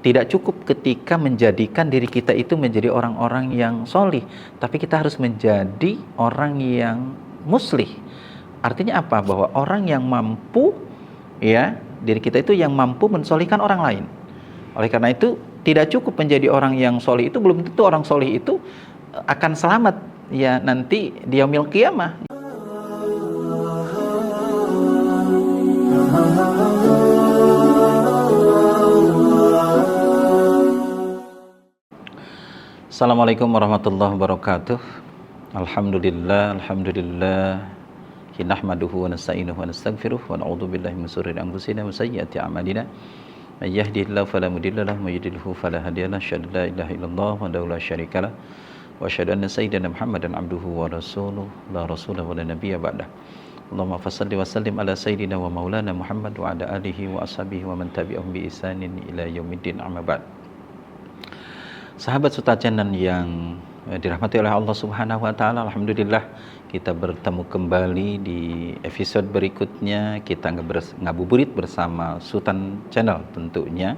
tidak cukup ketika menjadikan diri kita itu menjadi orang-orang yang solih, tapi kita harus menjadi orang yang muslih. Artinya apa? Bahwa orang yang mampu, ya, diri kita itu yang mampu mensolihkan orang lain. Oleh karena itu, tidak cukup menjadi orang yang solih itu, belum tentu orang solih itu akan selamat ya nanti di yaumil qiyamah. Assalamualaikum warahmatullahi wabarakatuh. Alhamdulillah nahmaduhu wa nasta'inuhu wa nastaghfiruh wa na'udzu billahi min shururi anfusina wa sayyiati a'malina. May yahdihillahu fala mudilla lahu wa may yudlilhu fala hadiya lahu. Asyhadu an la ilaha illallah wahdahu la syarika lahu wa asyhadu anna sayyidana Muhammadan abduhu wa rasuluhu la rasulah wa la nabiyya ba'dah. Allahumma fashalli wa sallim ala sayyidina wa maulana Muhammad wa ala alihi wa ashabihi wa man tabi'ahum bi ihsanin ila yaumiddin, amma ba'd. Sahabat Suta Channel yang dirahmati oleh Allah Subhanahu wa taala, alhamdulillah kita bertemu kembali di episode berikutnya. Kita ngabuburit bersama Sultan Channel tentunya.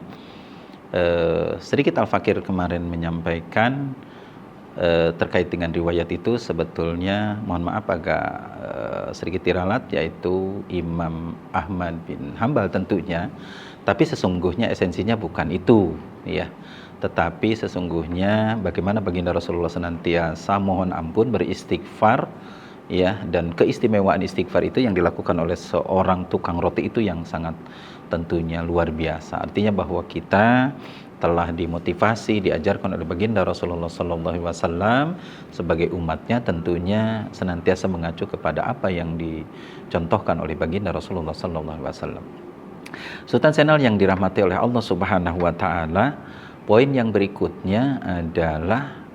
Sedikit Al-Fakir kemarin menyampaikan terkait dengan riwayat itu, sebetulnya mohon maaf agak sedikit tiralat, yaitu Imam Ahmad bin Hambal tentunya, tapi sesungguhnya esensinya bukan itu ya. Tetapi sesungguhnya bagaimana baginda Rasulullah senantiasa mohon ampun, beristighfar ya, dan keistimewaan istighfar itu yang dilakukan oleh seorang tukang roti itu yang sangat tentunya luar biasa. Artinya bahwa kita telah dimotivasi, diajarkan oleh baginda Rasulullah SAW sebagai umatnya tentunya senantiasa mengacu kepada apa yang dicontohkan oleh baginda Rasulullah SAW. Sultan Channel yang dirahmati oleh Allah Subhanahu wa taala, poin yang berikutnya adalah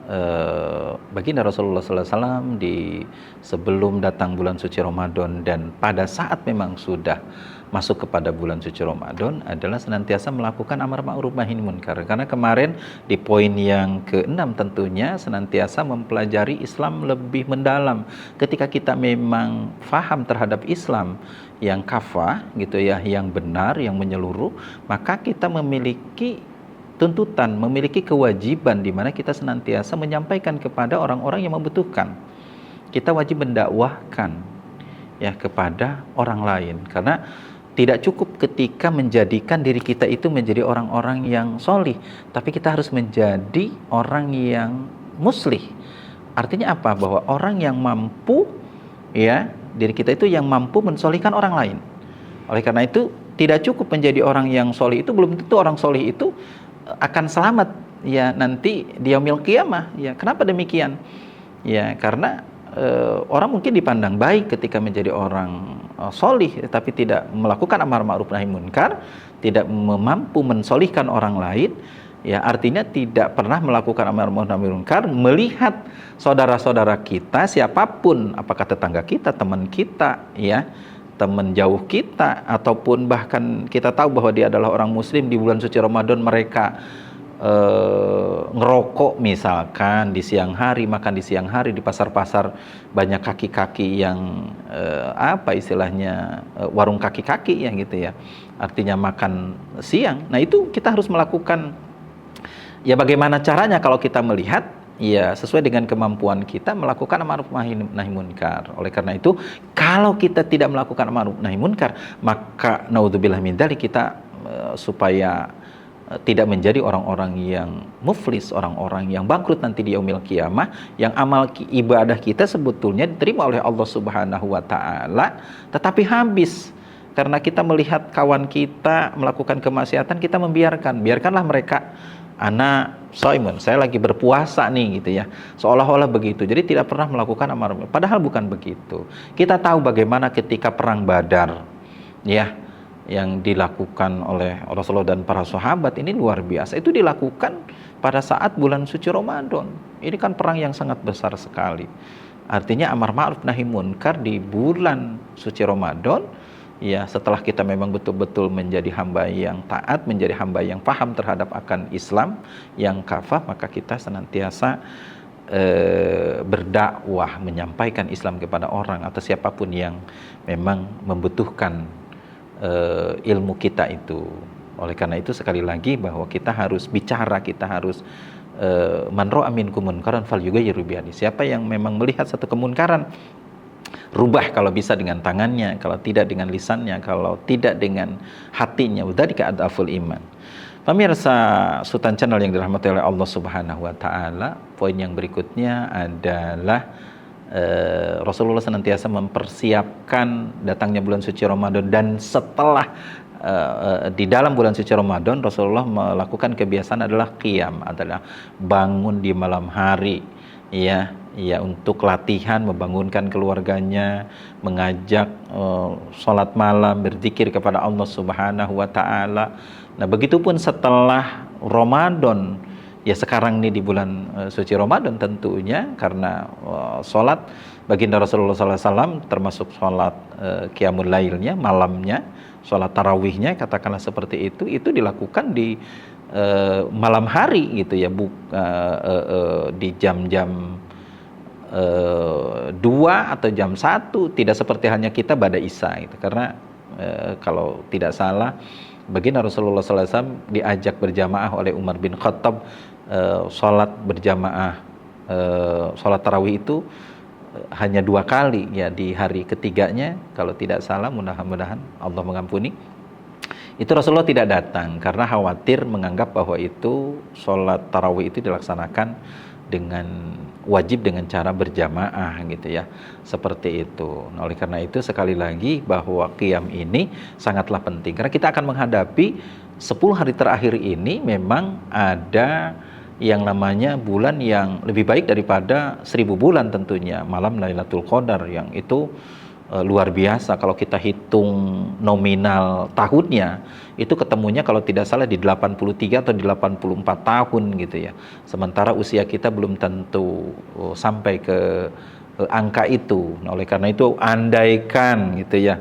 baginda Rasulullah SAW di sebelum datang bulan suci Ramadan dan pada saat memang sudah masuk kepada bulan suci Ramadan adalah senantiasa melakukan amar ma'ruf nahi munkar. Karena kemarin di poin yang ke-6 tentunya senantiasa mempelajari Islam lebih mendalam. Ketika kita memang faham terhadap Islam yang kafah gitu ya, yang benar, yang menyeluruh, maka kita memiliki tuntutan, memiliki kewajiban di mana kita senantiasa menyampaikan kepada orang-orang yang membutuhkan. Kita wajib mendakwahkan ya kepada orang lain, karena tidak cukup ketika menjadikan diri kita itu menjadi orang-orang yang solih, tapi kita harus menjadi orang yang muslih. Artinya apa? Bahwa orang yang mampu ya, diri kita itu yang mampu mensolihkan orang lain. Oleh karena itu, tidak cukup menjadi orang yang solih itu, belum tentu orang solih itu akan selamat ya nanti di yaumil qiyamah. Ya, kenapa demikian? Ya, karena orang mungkin dipandang baik ketika menjadi orang solih, tapi tidak melakukan amar ma'ruf nahi munkar, tidak mampu mensolihkan orang lain. Ya, artinya tidak pernah melakukan amar ma'ruf nahi munkar, melihat saudara-saudara kita siapapun, apakah tetangga kita, teman kita, ya, teman jauh kita, ataupun bahkan kita tahu bahwa dia adalah orang muslim, di bulan suci Ramadan mereka ngerokok misalkan di siang hari, makan di siang hari, di pasar-pasar banyak kaki-kaki yang apa istilahnya, warung kaki-kaki ya gitu ya, artinya makan siang. Nah itu kita harus melakukan ya, bagaimana caranya kalau kita melihat ya sesuai dengan kemampuan kita melakukan amar ma'ruf nahi munkar. Oleh karena itu, kalau kita tidak melakukan amar ma'ruf nahi munkar, maka naudzubillah min dzalik, kita supaya tidak menjadi orang-orang yang muflis, orang-orang yang bangkrut nanti di yaumil qiyamah, yang amal ibadah kita sebetulnya diterima oleh Allah Subhanahu wa taala, tetapi habis karena kita melihat kawan kita melakukan kemaksiatan, kita biarkanlah mereka, ana shaimun, saya lagi berpuasa nih gitu ya, seolah-olah begitu. Jadi tidak pernah melakukan amar ma'ruf, padahal bukan begitu. Kita tahu bagaimana ketika perang Badar ya, yang dilakukan oleh Rasulullah dan para sahabat ini luar biasa. Itu dilakukan pada saat bulan suci Ramadan. Ini kan perang yang sangat besar sekali. Artinya amar ma'ruf nahi munkar di bulan suci Ramadan ya, setelah kita memang betul-betul menjadi hamba yang taat, menjadi hamba yang paham terhadap akan Islam yang kafah, maka kita senantiasa berdakwah, menyampaikan Islam kepada orang atau siapapun yang memang membutuhkan ilmu kita itu. Oleh karena itu sekali lagi bahwa kita harus bicara, kita harus man ra'a minkum munkaran falyughayyirhu biyadihi. Siapa yang memang melihat satu kemunkaran, rubah, kalau bisa dengan tangannya, kalau tidak dengan lisannya, kalau tidak dengan hatinya. Dzalika adaful iman. Pemirsa Sultan Channel yang dirahmati oleh Allah Subhanahu wa taala, poin yang berikutnya adalah Rasulullah senantiasa mempersiapkan datangnya bulan suci Ramadan, dan setelah di dalam bulan suci Ramadan Rasulullah melakukan kebiasaan adalah qiyam, adalah bangun di malam hari, ya untuk latihan, membangunkan keluarganya, mengajak sholat malam, berzikir kepada Allah Subhanahu wa taala. Nah, begitupun setelah Ramadan, ya sekarang ini di bulan suci Ramadan tentunya, karena sholat baginda Rasulullah SAW termasuk sholat qiyamul lailnya, malamnya, sholat tarawihnya, katakanlah seperti itu dilakukan di malam hari gitu ya, di jam-jam 2 atau jam 1, tidak seperti hanya kita pada Isya gitu. Karena kalau tidak salah baginda Rasulullah SAW diajak berjamaah oleh Umar bin Khattab, sholat berjamaah, sholat tarawih itu hanya 2 kali ya, di hari ketiganya kalau tidak salah, mudah-mudahan Allah mengampuni, itu Rasulullah tidak datang karena khawatir, menganggap bahwa itu sholat tarawih itu dilaksanakan dengan wajib dengan cara berjamaah gitu ya, seperti itu. Nah, oleh karena itu sekali lagi bahwa qiyam ini sangatlah penting, karena kita akan menghadapi 10 hari terakhir ini. Memang ada yang namanya bulan yang lebih baik daripada 1000 bulan tentunya, malam Lailatul Qadar, yang itu luar biasa. Kalau kita hitung nominal tahunnya, itu ketemunya kalau tidak salah di 83 atau di 84 tahun gitu ya. Sementara usia kita belum tentu sampai ke angka itu. Nah, oleh karena itu andaikan gitu ya,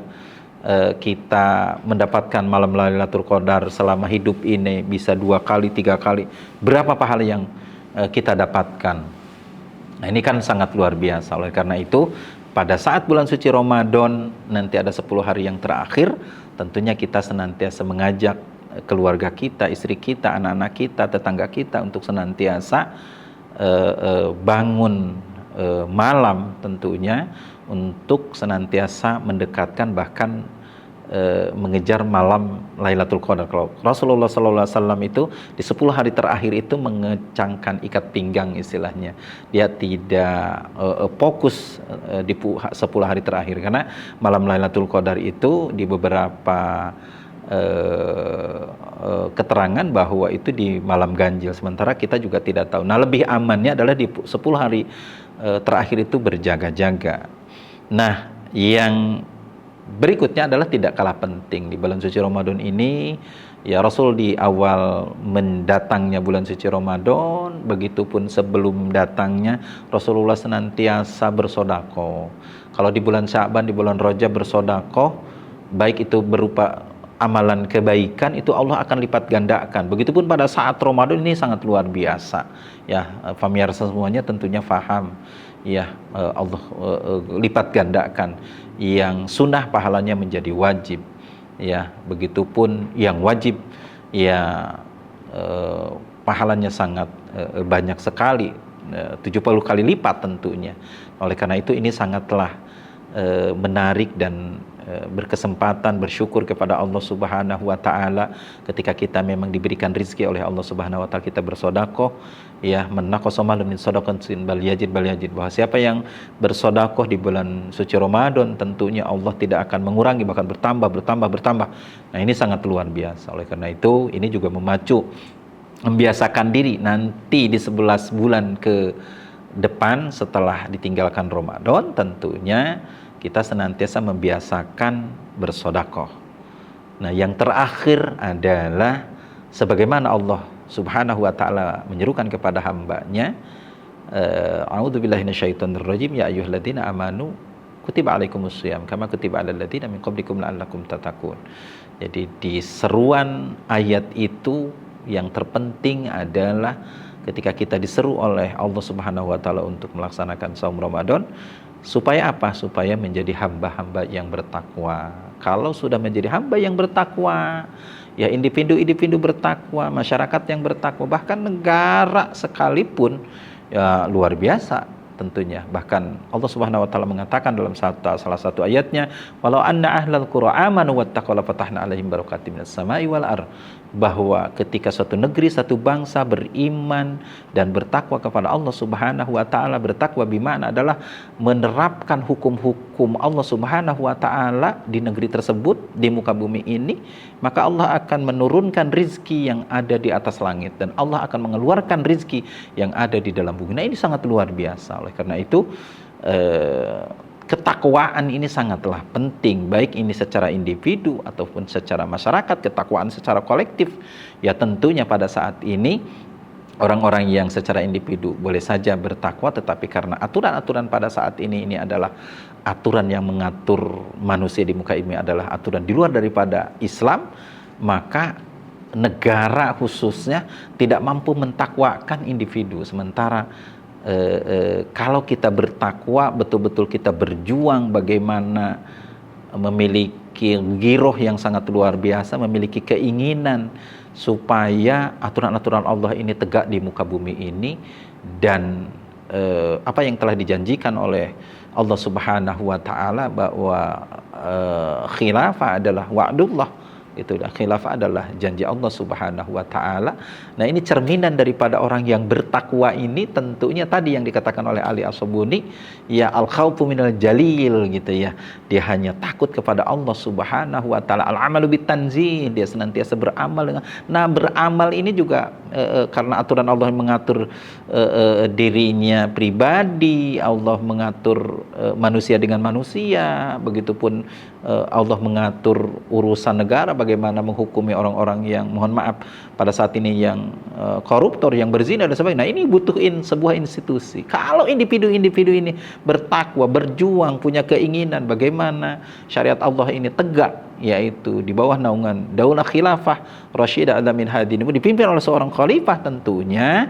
kita mendapatkan malam Lailatul Qadar selama hidup ini bisa 2 kali, 3 kali, berapa pahala yang kita dapatkan. Nah, ini kan sangat luar biasa. Oleh karena itu pada saat bulan suci Ramadan nanti ada 10 hari yang terakhir, tentunya kita senantiasa mengajak keluarga kita, istri kita, anak-anak kita, tetangga kita untuk senantiasa bangun malam tentunya, untuk senantiasa mendekatkan, bahkan mengejar malam Lailatul Qadar. Kalau Rasulullah SAW itu di 10 hari terakhir itu mengecangkan ikat pinggang istilahnya. Dia tidak fokus di 10 hari terakhir, karena malam Lailatul Qadar itu di beberapa keterangan bahwa itu di malam ganjil, sementara kita juga tidak tahu. Nah, lebih amannya adalah di 10 hari terakhir itu berjaga-jaga. Nah, yang berikutnya adalah tidak kalah penting di bulan suci Ramadan ini, ya Rasul di awal mendatangnya bulan suci Ramadan, begitupun sebelum datangnya, Rasulullah senantiasa bersedekah. Kalau di bulan Sya'ban, di bulan Rajab bersedekah, baik itu berupa amalan kebaikan, itu Allah akan lipat gandakan. Begitupun pada saat Ramadan ini sangat luar biasa. Ya, pemirsa semuanya tentunya faham. Ya, Allah lipat gandakan. Yang sunnah pahalanya menjadi wajib. Ya, begitupun yang wajib, ya pahalanya sangat banyak sekali, 70 kali lipat tentunya. Oleh karena itu ini sangatlah menarik dan berkesempatan bersyukur kepada Allah Subhanahu wa taala ketika kita memang diberikan rezeki oleh Allah Subhanahu wa taala, kita bersedekah, ya, menaqasamal min shadaqatin bal yajid, bahwa siapa yang bersedekah di bulan suci Ramadan tentunya Allah tidak akan mengurangi, bahkan bertambah. Nah, ini sangat luar biasa. Oleh karena itu ini juga memacu, membiasakan diri nanti di 11 bulan ke depan setelah ditinggalkan Ramadan, tentunya kita senantiasa membiasakan bersedekah. Nah, yang terakhir adalah sebagaimana Allah Subhanahu wa taala menyerukan kepada hambanya, a'udzubillahi minasyaitonirrajim, ya ayyuhalladzina amanu kutiba alaikumusshiyam kama kutiba alal ladzina min qablikum la'allakum tattaqun. Jadi di seruan ayat itu yang terpenting adalah ketika kita diseru oleh Allah Subhanahu wa taala untuk melaksanakan saum Ramadan, supaya apa? Supaya menjadi hamba-hamba yang bertakwa. Kalau sudah menjadi hamba yang bertakwa, ya individu-individu bertakwa, masyarakat yang bertakwa, bahkan negara sekalipun ya luar biasa tentunya. Bahkan Allah Subhanahu wa taala mengatakan dalam salah satu ayatnya, walau anna ahlal qura amanu wattaqaw la fatahna 'alaihim barakatim minas sama'i wal ardh, bahwa ketika suatu negeri, satu bangsa beriman dan bertakwa kepada Allah Subhanahu wa taala, bertakwa bimana adalah menerapkan hukum-hukum Allah Subhanahu wa taala di negeri tersebut, di muka bumi ini, maka Allah akan menurunkan rizki yang ada di atas langit dan Allah akan mengeluarkan rizki yang ada di dalam bumi. Nah, ini sangat luar biasa. Oleh karena itu ketakwaan ini sangatlah penting, baik ini secara individu ataupun secara masyarakat, ketakwaan secara kolektif. Ya tentunya pada saat ini orang-orang yang secara individu boleh saja bertakwa, tetapi karena aturan-aturan pada saat ini adalah aturan yang mengatur manusia di muka ini, adalah aturan di luar daripada Islam, maka negara khususnya tidak mampu mentakwakan individu. Sementara kalau kita bertakwa, betul-betul kita berjuang bagaimana memiliki giroh yang sangat luar biasa, memiliki keinginan supaya aturan-aturan Allah ini tegak di muka bumi ini, dan apa yang telah dijanjikan oleh Allah Subhanahu wa taala bahwa khilafah adalah wa'dullah, itulah khilafah adalah janji Allah Subhanahu wa taala. Nah, ini cerminan daripada orang yang bertakwa ini, tentunya tadi yang dikatakan oleh Ali As-Sabuni, ya al-khaufu minal jalil gitu ya. Dia hanya takut kepada Allah Subhanahu wa taala. Al-amalu bitanzih, dia senantiasa beramal dengan. Nah, beramal ini juga karena aturan Allah mengatur dirinya pribadi, Allah mengatur manusia dengan manusia, begitupun Allah mengatur urusan negara, bagaimana menghukumi orang-orang yang, mohon maaf, pada saat ini yang koruptor, yang berzina dan sebagainya. Nah, ini butuhin sebuah institusi. Kalau individu-individu ini bertakwa, berjuang, punya keinginan bagaimana syariat Allah ini tegak, yaitu di bawah naungan daulah khilafah Rasyidah Adamin Hadi ini dipimpin oleh seorang khalifah, tentunya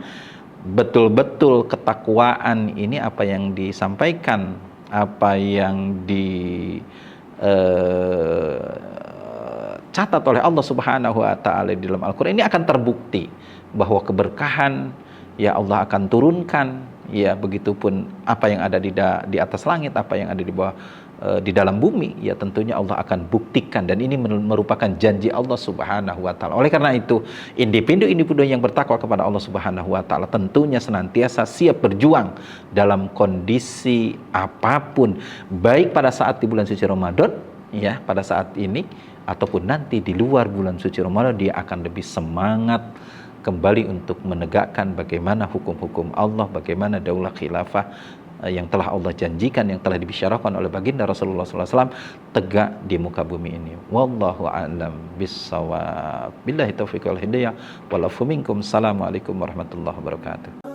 betul-betul ketakwaan ini apa yang disampaikan, apa yang catat oleh Allah Subhanahu wa taala di dalam Al-Qur'an ini akan terbukti bahwa keberkahan ya Allah akan turunkan, ya begitupun apa yang ada di atas langit, apa yang ada di bawah di dalam bumi, ya tentunya Allah akan buktikan, dan ini merupakan janji Allah Subhanahu wa taala. Oleh karena itu, individu-individu yang bertakwa kepada Allah Subhanahu wa taala tentunya senantiasa siap berjuang dalam kondisi apapun, baik pada saat di bulan suci Ramadan, ya pada saat ini, ataupun nanti di luar bulan suci Ramadan, dia akan lebih semangat kembali untuk menegakkan bagaimana hukum-hukum Allah, bagaimana daulah khilafah yang telah Allah janjikan, yang telah dibisyarakan oleh baginda Rasulullah SAW tegak di muka bumi ini. Wallahu a'lam bissawab. Billahi taufiq wal hidayah. Wal afu minkum. Assalamualaikum warahmatullahi wabarakatuh.